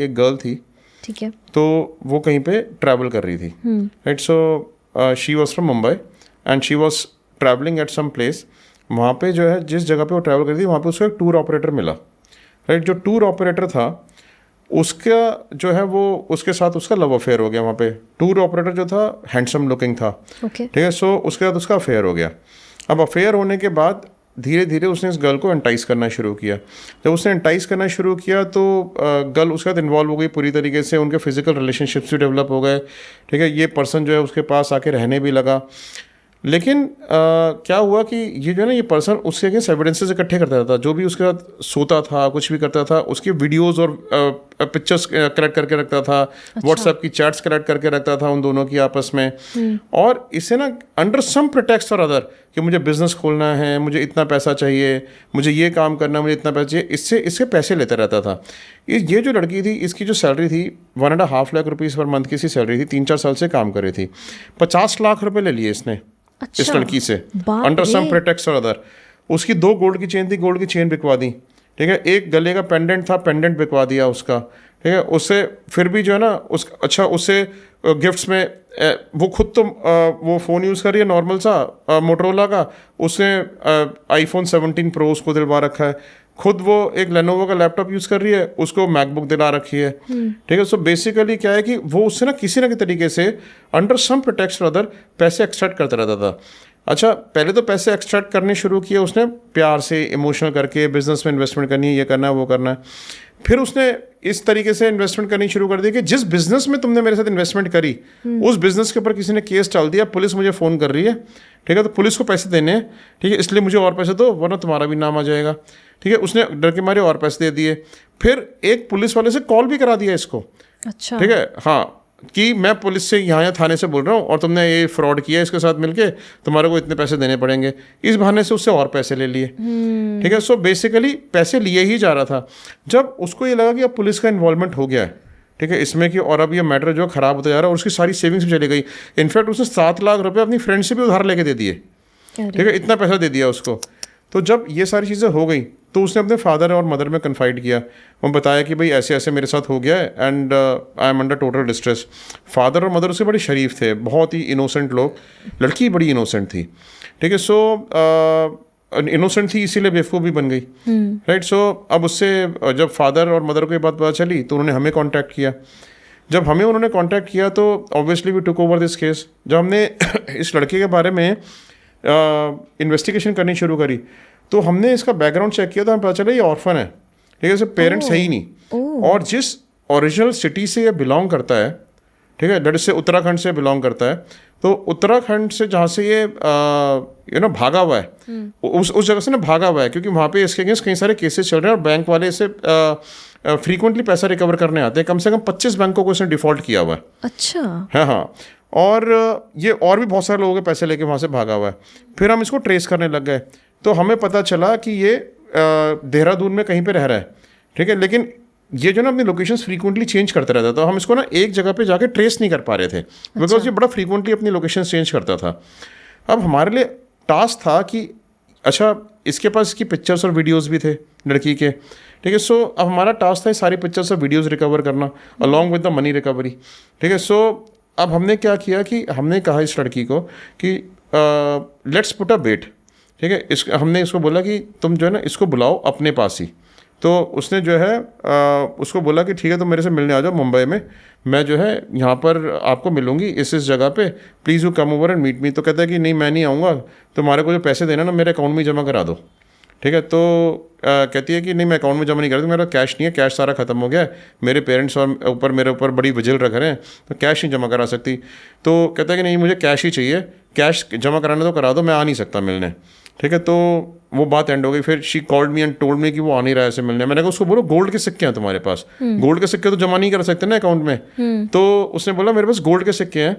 एक गर्ल थी, ठीक है, तो वो कहीं पे ट्रैवल कर रही थी, right. So she was from Mumbai and she was travelling at some place. वहाँ पे जो है जिस जगह पे वो ट्रैवल कर रही थी वहाँ पे उसको एक टूर ऑपरेटर मिला, राइट। जो टूर ऑपरेटर था उसका जो है वो उसके साथ उसका लव अफेयर हो गया वहाँ पे। टूर ऑपरेटर जो था हैंडसम लुकिंग था, ओके, ठीक है। सो उसके साथ उसका अफेयर हो गया। अब अफेयर होने के बाद धीरे धीरे उसने इस गर्ल को एंटाइस करना शुरू किया। जब उसने एंटाइस करना शुरू किया तो गर्ल उसके साथ इन्वॉल्व हो गई पूरी तरीके से, उनके फिजिकल रिलेशनशिप्स भी डेवलप हो गए, ठीक है। ये पर्सन जो है उसके पास आके रहने भी लगा। लेकिन क्या हुआ कि ये जो है ना ये पर्सन उसके अगेंस्ट एविडेंसेस इकट्ठे करता था, जो भी उसके साथ सोता था कुछ भी करता था उसकी वीडियोस और पिक्चर्स कलेक्ट करके रखता था, व्हाट्सएप की चैट्स कलेक्ट करके रखता था उन दोनों की आपस में। और इसे ना अंडर सम प्रिटेक्स्ट और अदर कि मुझे बिजनेस खोलना है, मुझे इतना पैसा चाहिए, मुझे ये काम करना है, मुझे इतना पैसा चाहिए, इससे पैसे लेता रहता था। ये जो लड़की थी इसकी जो सैलरी थी 1.5 लाख रुपीज़ पर मंथ की इसकी सैलरी थी, 3-4 साल से काम कर रही थी। 50 लाख रुपए ले लिए इसने इस लड़की से अंडर सम प्रिटेक्स्ट और अदर। उसकी 2 गोल्ड की चेन थी, गोल्ड की चेन बिकवा दी, ठीक है। एक गले का पेंडेंट था, पेंडेंट बिकवा दिया उसका, ठीक है। उससे फिर भी जो है ना उससे गिफ्ट्स में वो खुद तो वो फ़ोन यूज़ कर रही है नॉर्मल सा मोटरोला का, उसने iPhone 17 Pro उसको दिलवा रखा है। खुद वो एक लेनोवो का लैपटॉप यूज़ कर रही है, उसको मैकबुक दिला रखी है, ठीक है। सो बेसिकली क्या है कि वो उससे ना किसी तरीके से अंडर सम प्रिटेक्स्ट अदर पैसे एक्सट्रैक्ट करता रहता था। अच्छा, पहले तो पैसे एक्सट्रैक्ट करने शुरू किए उसने प्यार से, इमोशनल करके, बिजनेस में इन्वेस्टमेंट करनी है, ये करना है, वो करना है। फिर उसने इस तरीके से इन्वेस्टमेंट करनी शुरू कर दी कि जिस बिजनेस में तुमने मेरे साथ इन्वेस्टमेंट करी उस बिजनेस के ऊपर किसी ने केस डाल दिया, पुलिस मुझे फ़ोन कर रही है, ठीक है। तो पुलिस को पैसे देने हैं, ठीक है, इसलिए मुझे और पैसे दो वरना तुम्हारा भी नाम आ जाएगा, ठीक है। उसने डर के मारे और पैसे दे दिए। फिर एक पुलिस वाले से कॉल भी करा दिया इसको, अच्छा, ठीक है, हाँ, कि मैं पुलिस से यहाँ थाने से बोल रहा हूँ और तुमने ये फ्रॉड किया इसके साथ मिलके, तुम्हारे को इतने पैसे देने पड़ेंगे। इस बहाने से उससे और पैसे ले लिए, ठीक है। सो बेसिकली पैसे लिए ही जा रहा था। जब उसको ये लगा कि अब पुलिस का इन्वॉल्वमेंट हो गया है, ठीक है, इसमें कि और अब ये मैटर जो ख़राब होता जा रहा है और उसकी सारी सेविंग्स भी चली गई। इनफैक्ट उसने 7 लाख रुपये अपनी फ्रेंड से भी उधार लेके दे दिए, ठीक है, इतना पैसा दे दिया उसको। तो जब ये सारी चीज़ें हो गई तो उसने अपने फादर और मदर में कन्फाइड किया। वो बताया कि भाई ऐसे ऐसे मेरे साथ हो गया है and I am under total distress. Father और मदर उसके बड़े शरीफ थे, बहुत ही इनोसेंट लोग, लड़की बड़ी इनोसेंट थी, ठीक है। सो इनोसेंट थी इसीलिए बेवकूफ़ भी बन गई, राइट। सो अब उससे जब फादर और मदर को ये बात पता चली तो उन्होंने हमें कॉन्टैक्ट किया। जब हमें उन्होंने कॉन्टैक्ट किया तो obviously we took over this case. जब हमने इस लड़के के बारे में इन्वेस्टिगेशन करनी शुरू करी तो हमने इसका बैकग्राउंड चेक किया तो हमें पता चला ये ऑर्फन है, ठीक है, इसके पेरेंट्स है ही नहीं। और जिस ओरिजिनल सिटी से ये बिलोंग करता है, ठीक है, दैट इज से उत्तराखंड से बिलोंग करता है, तो उत्तराखंड से जहाँ से ये भागा हुआ है उस जगह से ना भागा हुआ है, क्योंकि वहाँ पे इसके अगेंस्ट कई सारे केसेस चल रहे हैं और बैंक वाले इसे फ्रीक्वेंटली पैसा रिकवर करने आते हैं। कम से कम 25 बैंकों को इसने डिफॉल्ट किया हुआ है। अच्छा, हाँ। और ये और भी बहुत सारे लोगों के पैसे लेके वहाँ से भागा हुआ है। फिर हम इसको ट्रेस करने लग गए तो हमें पता चला कि ये देहरादून में कहीं पे रह रहा है, ठीक है। लेकिन ये जो ना अपनी लोकेशंस फ्रीक्वेंटली चेंज करता रहता था, तो हम इसको ना एक जगह पे जाके ट्रेस नहीं कर पा रहे थे बिकॉज ये बड़ा फ्रीक्वेंटली अपनी लोकेशंस चेंज करता था। अब हमारे लिए टास्क था कि अच्छा इसके पास इसकी पिक्चर्स और वीडियोज़ भी थे लड़की के, ठीक है। सो अब हमारा टास्क था सारी पिक्चर्स और वीडियोज़ रिकवर करना along with the money recovery, ठीक है। सो अब हमने क्या किया कि हमने कहा इस लड़की को कि लेट्स पुट अ बेट, ठीक है। हमने इसको बोला कि तुम जो है ना इसको बुलाओ अपने पास ही। तो उसने जो है उसको बोला कि ठीक है तुम मेरे से मिलने आ जाओ मुंबई में, मैं जो है यहाँ पर आपको मिलूंगी इस जगह पे, please you come over and meet me. तो कहता है कि नहीं मैं नहीं आऊँगा, तुम्हारे को जो पैसे देना ना मेरे अकाउंट में जमा करा दो, ठीक है। तो कहती है कि नहीं मैं अकाउंट में जमा नहीं करती, मेरा कैश नहीं है, कैश सारा ख़त्म हो गया है, मेरे पेरेंट्स और मेरे ऊपर बड़ी वजिल रख रहे हैं तो कैश नहीं जमा करा सकती। तो कहता है कि नहीं मुझे कैश ही चाहिए, कैश जमा कराना तो करा दो, मैं आ नहीं सकता मिलने, ठीक है। तो वो बात एंड हो गई। फिर she called me and told me कि वो आ नहीं रहा है ऐसे मिलने। मैंने कहा उसको बोलो गोल्ड के सिक्के हैं तुम्हारे पास, गोल्ड के सिक्के तो जमा नहीं कर सकते ना अकाउंट में। तो उसने बोला मेरे पास गोल्ड के सिक्के हैं,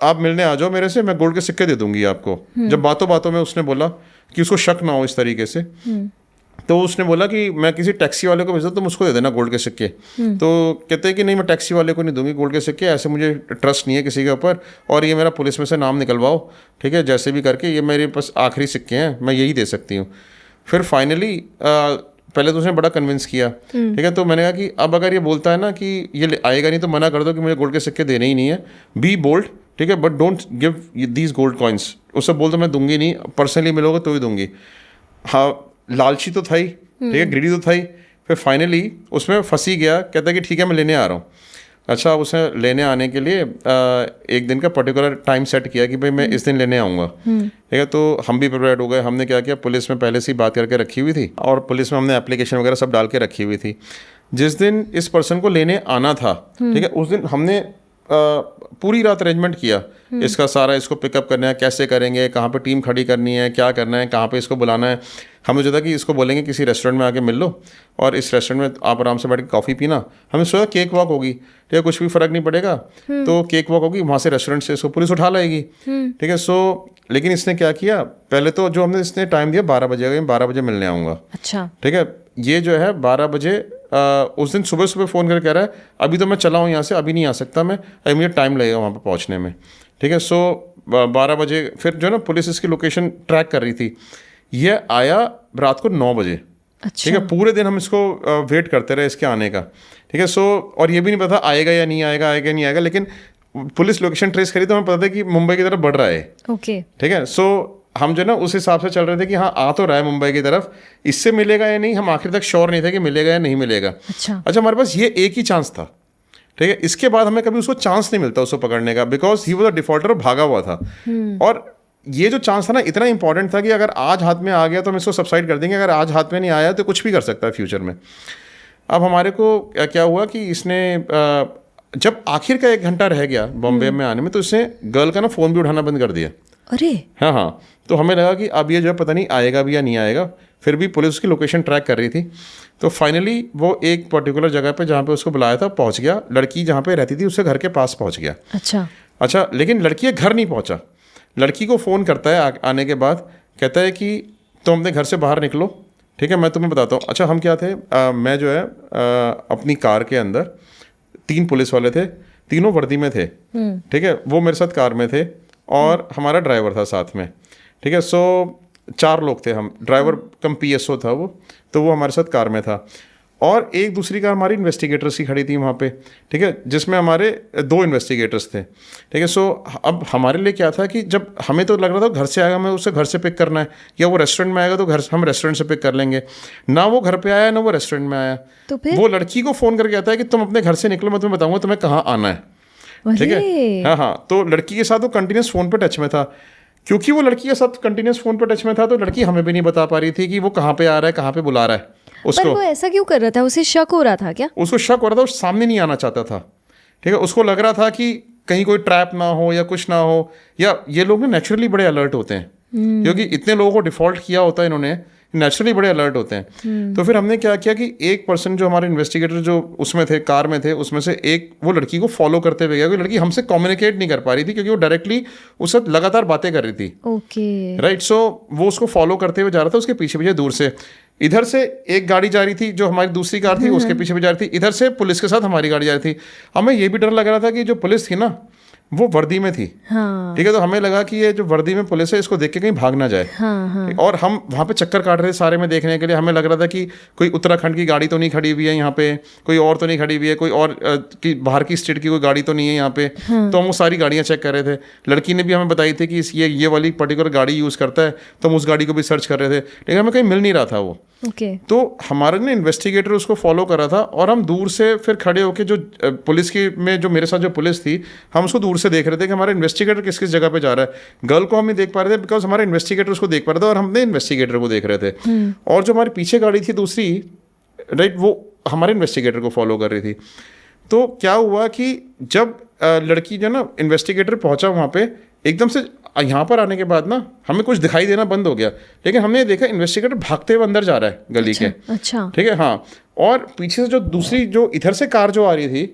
आप मिलने आ जाओ मेरे से, मैं गोल्ड के सिक्के दे दूंगी आपको। जब बातों बातों में उसने बोला कि उसको शक ना हो इस तरीके से, तो उसने बोला कि मैं किसी टैक्सी वाले को भेजता तुम उसको दे देना गोल्ड के सिक्के। तो कहते हैं कि नहीं मैं टैक्सी वाले को नहीं दूंगी गोल्ड के सिक्के, ऐसे मुझे ट्रस्ट नहीं है किसी के ऊपर, और ये मेरा पुलिस में से नाम निकलवाओ, ठीक है, जैसे भी करके ये मेरे पास आखिरी सिक्के हैं, मैं यही दे सकती हूँ। फिर फाइनली पहले तो उसने बड़ा कन्विंस किया, ठीक है। तो मैंने कहा कि अब अगर ये बोलता है ना कि ये आएगा नहीं तो मना कर दो कि मुझे गोल्ड के सिक्के देने ही नहीं है, बी बोल्ड, ठीक है, but don't give these gold coins. उससे बोल तो मैं दूंगी नहीं, पर्सनली मिलोगे तो ही दूंगी। हाँ, लालची तो था ही, ठीक है, ग्रीडी तो था ही। फिर फाइनली उसमें फंसी गया, कहता है कि ठीक है मैं लेने आ रहा हूँ। अच्छा, उसने लेने आने के लिए एक दिन का पर्टिकुलर टाइम सेट किया कि भाई मैं इस दिन लेने आऊँगा, ठीक है। तो हम भी प्रिपेयर्ड हो गए। हमने क्या किया, पुलिस में पहले से ही बात करके रखी हुई थी और पुलिस में हमने एप्लीकेशन वगैरह सब डाल के रखी हुई थी। जिस दिन इस पर्सन को लेने आना था, ठीक है, उस दिन हमने पूरी रात अरेंजमेंट किया इसका सारा, इसको पिकअप करना है, कैसे करेंगे, कहाँ पे टीम खड़ी करनी है, क्या करना है, कहाँ पे इसको बुलाना है। हमें जो था कि इसको बोलेंगे किसी रेस्टोरेंट में आके मिल लो और इस रेस्टोरेंट में आप आराम से बैठ के कॉफ़ी पीना। हमें सोचा केक वॉक होगी, ठीक है, कुछ भी फ़र्क नहीं पड़ेगा, तो केक वॉक होगी, वहाँ से रेस्टोरेंट से इसको पुलिस उठा लाएगी, ठीक है। सो लेकिन इसने क्या किया, पहले तो जो हमने इसने टाइम दिया 12 बजे, मैं 12 बजे मिलने आऊँगा। अच्छा, ठीक है, ये जो है 12 बजे उस दिन सुबह सुबह फ़ोन करके कह रहा है अभी तो मैं चला हूँ यहाँ से, अभी नहीं आ सकता मैं, अभी मुझे टाइम लगेगा वहाँ पर पहुँचने में, ठीक है। सो 12 बजे फिर जो है ना पुलिस इसकी लोकेशन ट्रैक कर रही थी। ये आया रात को 9 बजे, ठीक है। पूरे दिन हम इसको वेट करते रहे इसके आने का, ठीक है। सो और ये भी नहीं पता आएगा या नहीं आएगा, आएगा नहीं आएगा, लेकिन पुलिस लोकेशन ट्रेस करी तो हमें पता था कि मुंबई की तरफ बढ़ रहा है, ओके, ठीक है। सो हम जो है ना उस हिसाब से चल रहे थे कि हाँ आ तो रहा है मुंबई की तरफ, इससे मिलेगा या नहीं, हम आखिर तक श्योर नहीं थे कि मिलेगा या नहीं मिलेगा। अच्छा, हमारे पास ये एक ही चांस था, ठीक है। इसके बाद हमें कभी उसको चांस नहीं मिलता उसको पकड़ने का, because he was a defaulter, भागा हुआ था। और ये जो चांस था ना इतना इंपॉर्टेंट था कि अगर आज हाथ में आ गया तो हम इसको सब्साइड कर देंगे, अगर आज हाथ में नहीं आया तो कुछ भी कर सकता है फ्यूचर में। अब हमारे को क्या हुआ कि इसने जब आखिर का 1 घंटा रह गया बॉम्बे में आने में, तो इसने गर्ल का ना फ़ोन भी उठाना बंद कर दिया। अरे हाँ, तो हमें लगा कि अब ये जो है पता नहीं आएगा भी या नहीं आएगा। फिर भी पुलिस उसकी लोकेशन ट्रैक कर रही थी, तो फाइनली वो एक पर्टिकुलर जगह पे जहाँ पे उसको बुलाया था पहुँच गया। लड़की जहाँ पे रहती थी उससे घर के पास पहुँच गया। अच्छा, लेकिन लड़की घर नहीं पहुँचा। लड़की को फ़ोन करता है आने के बाद, कहता है कि तुम अपने घर से बाहर निकलो, ठीक है, मैं तुम्हें बताता हूँ। अच्छा, हम क्या थे, मैं जो है अपनी कार के अंदर 3 पुलिस वाले थे, तीनों वर्दी में थे, ठीक है, वो मेरे साथ कार में थे और हमारा ड्राइवर था साथ में, ठीक है। सो 4 लोग थे हम, ड्राइवर कम PSO था वो, तो वो हमारे साथ कार में था। और एक दूसरी कार हमारी इन्वेस्टिगेटर्स की खड़ी थी वहाँ पे, ठीक है, जिसमें हमारे 2 इन्वेस्टिगेटर्स थे, ठीक है। सो अब हमारे लिए क्या था कि जब हमें तो लग रहा था घर से आएगा, हमें उससे घर से पिक करना है, या वो रेस्टोरेंट में आएगा तो घर हम रेस्टोरेंट से पिक कर लेंगे। ना वो घर पे आया ना वो रेस्टोरेंट में आया, तो फिर वो लड़की को फ़ोन करके कहता है कि तुम अपने घर से निकलो, मैं तुम्हें बताऊँगा तुम्हें कहाँ आना है, ठीक है। हाँ, तो लड़की के साथ वो कंटिन्यूस फ़ोन पे टच में था। क्योंकि वो लड़की के साथ कंटिन्यूस फ़ोन पे टच में था तो लड़की हमें भी नहीं बता पा रही थी कि वो कहाँ पे आ रहा है, कहाँ पे बुला रहा है उसको। पर वो ऐसा क्यों कर रहा था? उसे शक हो रहा था क्या? उसको शक हो रहा था, वो सामने नहीं आना चाहता था, ठीक है। उसको लग रहा था कि कहीं कोई ट्रैप ना हो या कुछ ना हो, या ये लोग ना नेचुरली बड़े अलर्ट होते हैं, क्योंकि इतने लोगों को डिफॉल्ट किया होता है इन्होंने, नेचुरली बड़े अलर्ट होते हैं। तो फिर हमने क्या किया कि एक पर्सन जो हमारे इन्वेस्टिगेटर जो उसमें थे, कार में थे, उसमें से एक वो लड़की को फॉलो करते हुए गया, क्योंकि लड़की हमसे कम्युनिकेट नहीं कर पा रही थी क्योंकि वो डायरेक्टली उससे लगातार बातें कर रही थी, ओके, राइट। सो वो उसको फॉलो करते हुए जा रहा था, उसके पीछे पीछे दूर से। इधर से एक गाड़ी जा रही थी जो हमारी दूसरी कार थी, उसके पीछे भी जा रही थी, इधर से पुलिस के साथ हमारी गाड़ी जा रही थी। हमें ये भी डर लग रहा था कि जो पुलिस थी ना वो वर्दी में थी, हाँ, ठीक है। तो हमें लगा कि ये जो वर्दी में पुलिस है इसको देख के कहीं भाग ना जाए, हाँ। और हम वहाँ पे चक्कर काट रहे थे सारे में देखने के लिए। हमें लग रहा था कि कोई उत्तराखंड की गाड़ी तो नहीं खड़ी हुई है यहाँ पे, कोई और तो नहीं खड़ी हुई है, कोई और की बाहर की स्टेट की कोई गाड़ी तो नहीं है यहाँ पे। तो हम वो सारी गाड़ियाँ चेक कर रहे थे। लड़की ने भी हमें बताई थी कि ये वाली पर्टिकुलर गाड़ी यूज़ करता है, तो हम उस गाड़ी को भी सर्च कर रहे थे, लेकिन हमें कहीं मिल नहीं रहा था वो। तो हमारा ना इन्वेस्टिगेटर उसको फॉलो कर रहा था और हम दूर से फिर खड़े होकर जो पुलिस की में जो मेरे साथ जो पुलिस थी, हम उसको दूर से देख रहे थे कि हमारा इन्वेस्टिगेटर किस किस जगह पे जा रहा है। गर्ल को हम नहीं देख पा रहे थे बिकॉज हमारा इन्वेस्टिगेटर उसको देख पा रहा था और हमने इन्वेस्टिगेटर को देख रहे थे। और जो हमारी पीछे गाड़ी थी दूसरी, राइट, वो हमारे इन्वेस्टिगेटर को फॉलो कर रही थी। तो क्या हुआ कि जब लड़की जो ना इन्वेस्टिगेटर पहुंचा वहाँ पे, एकदम से यहाँ पर आने के बाद ना हमें कुछ दिखाई देना बंद हो गया, लेकिन हमने देखा इन्वेस्टिगेटर भागते हुए अंदर जा रहा है गली के, अच्छा, ठीक है, हाँ। और पीछे से जो दूसरी जो इधर से कार जो आ रही थी,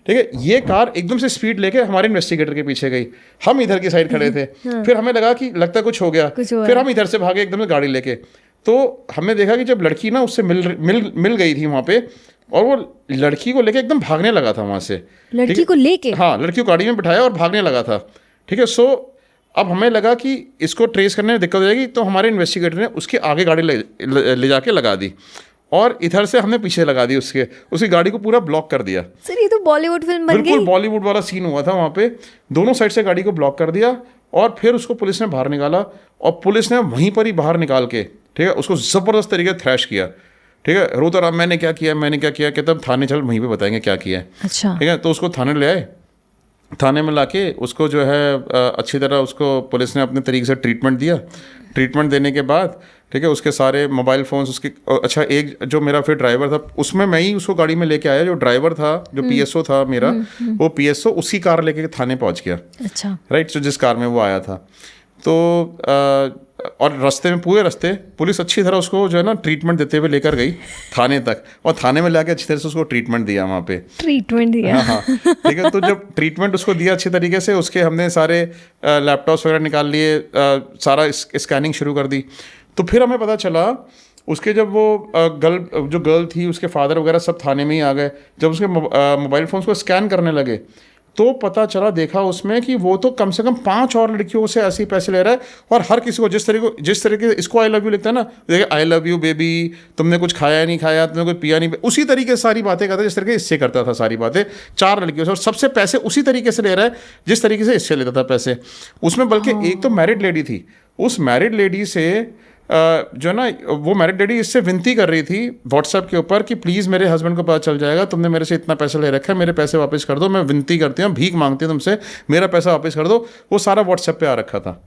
ठीक है, ये कार एकदम से स्पीड लेके हमारे इन्वेस्टिगेटर के पीछे गई। हम इधर की साइड खड़े थे, फिर हमें लगा कि लगता कुछ हो गया, फिर हम इधर से भागे एकदम से गाड़ी लेके। तो हमने देखा कि जब लड़की ना उससे मिल गई थी वहाँ पे, और वो लड़की को लेके एकदम भागने लगा था वहाँ से, लड़की को लेके, हाँ, लड़की को गाड़ी में बिठाया और भागने लगा था, ठीक है। सो अब हमें लगा कि इसको ट्रेस करने में दिक्कत हो जाएगी, तो हमारे इन्वेस्टिगेटर ने उसके आगे गाड़ी ले जाके लगा दी और इधर से हमने पीछे लगा दी उसकी गाड़ी को पूरा ब्लॉक कर दिया। सर ये तो बॉलीवुड फिल्म बन बिल्कुल गई। बॉलीवुड वाला सीन हुआ था वहाँ पे। दोनों साइड से गाड़ी को ब्लॉक कर दिया और फिर उसको पुलिस ने बाहर निकाला और पुलिस ने वहीं पर ही बाहर निकाल के, ठीक है, उसको ज़बरदस्त तरीके से थ्रैश किया। ठीक है, रोता रहा मैंने क्या किया, कहता थाने चल वहीं पे बताएंगे क्या किया है। अच्छा। ठीक है, तो उसको थाने ले आए। थाने में लाके उसको जो है अच्छी तरह उसको पुलिस ने अपने तरीके से ट्रीटमेंट दिया। ट्रीटमेंट देने के बाद, ठीक है, उसके सारे मोबाइल फ़ोन्स उसके, अच्छा एक जो मेरा फिर ड्राइवर था उसमें मैं ही उसको गाड़ी में लेके आया। जो ड्राइवर था, जो पीएसओ था मेरा, वो पीएसओ उसी कार लेके थाने पहुंच गया। अच्छा। राइट, तो जिस कार में वो आया था। तो और रास्ते में, पूरे रास्ते पुलिस अच्छी तरह उसको जो है ना ट्रीटमेंट देते हुए लेकर गई थाने तक, और थाने में लाके अच्छी तरह से उसको ट्रीटमेंट दिया वहाँ पे। ट्रीटमेंट दिया। हाँ, ठीक है। तो जब ट्रीटमेंट उसको दिया अच्छी तरीके से, उसके हमने सारे लैपटॉप्स वगैरह निकाल लिए, सारा स्कैनिंग शुरू कर दी। तो फिर हमें पता चला उसके, जब वो गर्ल थी, उसके फादर वगैरह सब थाने में ही आ गए। जब उसके मोबाइल फ़ोन्स को स्कैन करने लगे तो पता चला, देखा उसमें कि वो तो कम से कम 5 और लड़कियों से ऐसे ही पैसे ले रहा है, और हर किसी को जिस तरीके से इसको आई लव यू लिखता है ना, देखिए आई लव यू बेबी, तुमने कुछ खाया नहीं खाया, तुमने कुछ पिया नहीं, उसी तरीके से सारी बातें करता है जिस तरीके इससे करता था सारी बातें 4 लड़कियों से, और सबसे पैसे उसी तरीके से ले रहा है जिस तरीके से इससे लेता था पैसे। उसमें बल्कि एक तो मैरिड लेडी थी, उस मैरिड लेडी से जो है ना, वो मैरिड लेडी इससे विनती कर रही थी व्हाट्सएप के ऊपर कि प्लीज़ मेरे हस्बैंड को पता चल जाएगा, तुमने मेरे से इतना पैसा ले रखा है, मेरे पैसे वापस कर दो, मैं विनती करती हूँ, भीख मांगती हूँ तुमसे, मेरा पैसा वापस कर दो। वो सारा व्हाट्सएप पे आ रखा था।